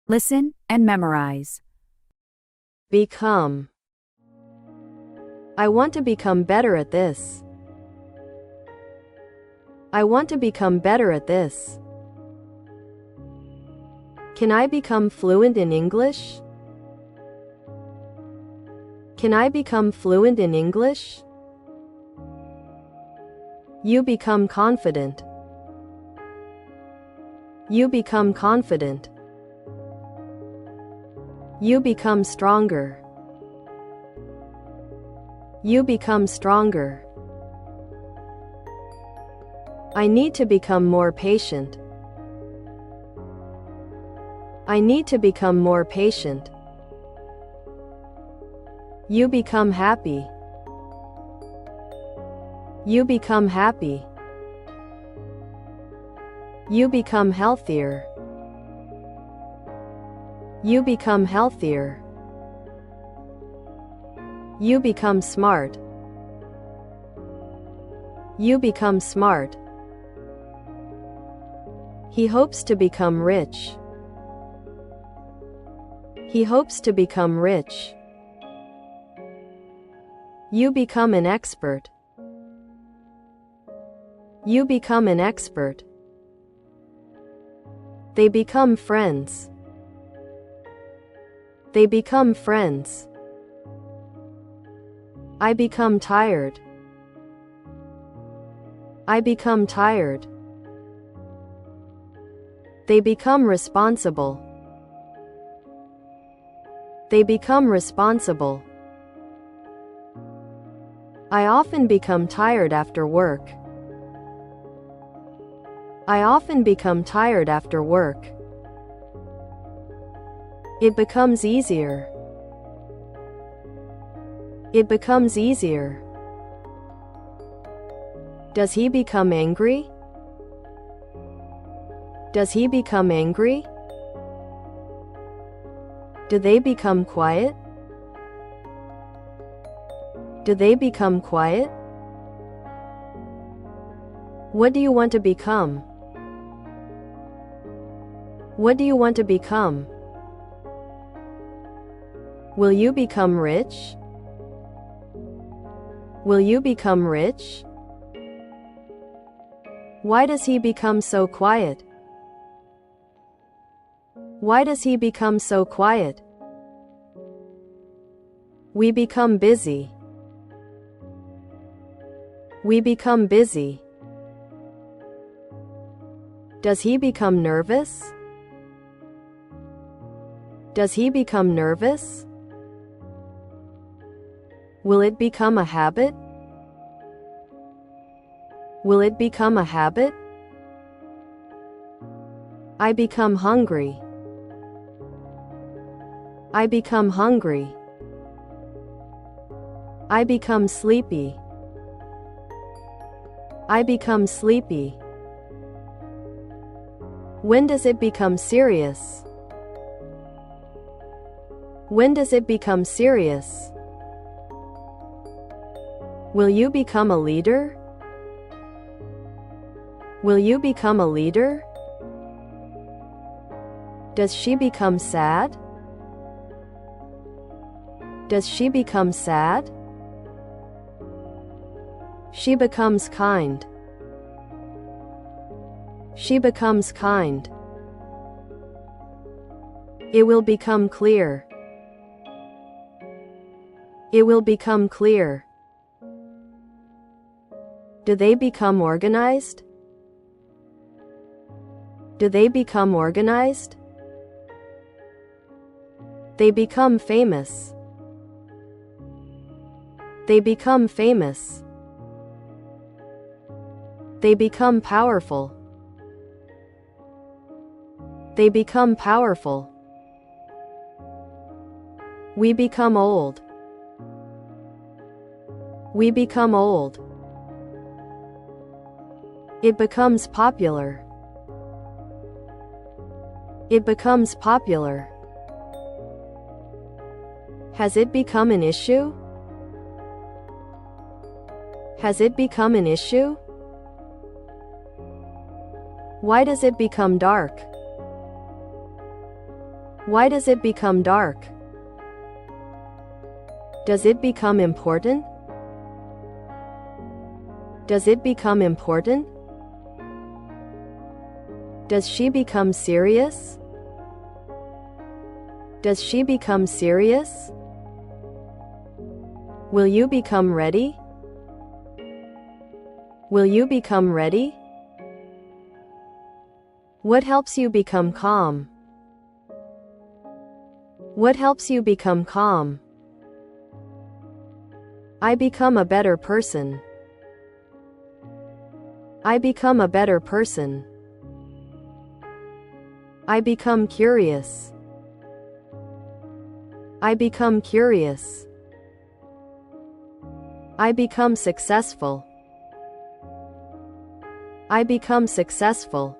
Listen and memorize. Become. I want to become better at this. I want to become better at this. Can I become fluent in English? Can I become fluent in English? You become confident. You become confident. You become stronger. You become stronger. I need to become more patient. I need to become more patient. You become happy. You become happy. You become healthier. You become healthier. You become smart. You become smart. He hopes to become rich. He hopes to become rich. You become an expert. You become an expert. They become friends. They become friends. I become tired. I become tired. They become responsible. They become responsible. I often become tired after work. I often become tired after work. It becomes easier. It becomes easier. Does he become angry? Does he become angry? Do they become quiet? Do they become quiet? What do you want to become? What do you want to become? Will you become rich? Will you become rich? Why does he become so quiet? Why does he become so quiet? We become busy. We become busy. Does he become nervous? Does he become nervous? Will it become a habit? Will it become a habit? I become hungry. I become hungry. I become sleepy. I become sleepy. When does it become serious? When does it become serious? Will you become a leader? Will you become a leader? Does she become sad? Does she become sad? She becomes kind. She becomes kind. It will become clear. It will become clear. Do they become organized? Do they become organized? They become famous. They become famous. They become powerful. They become powerful. We become old. We become old. It becomes popular. It becomes popular. Has it become an issue? Has it become an issue? Why does it become dark? Why does it become dark? Does it become important? Does it become important? Does she become serious? Does she become serious? Will you become ready? Will you become ready? What helps you become calm? What helps you become calm? I become a better person. I become a better person. I become curious. I become curious. I become successful. I become successful.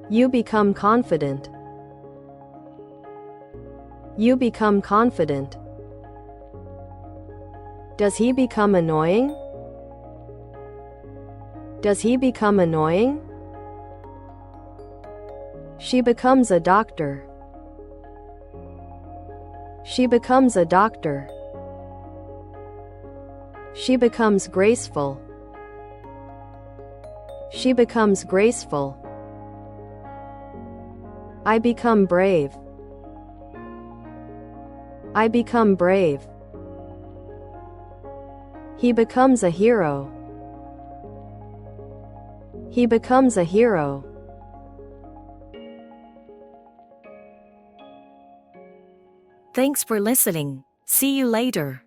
You become confident. You become confident. Does he become annoying? Does he become annoying? She becomes a doctor. She becomes a doctor. She becomes graceful. She becomes graceful. I become brave. I become brave. He becomes a hero. He becomes a hero. Thanks for listening. See you later.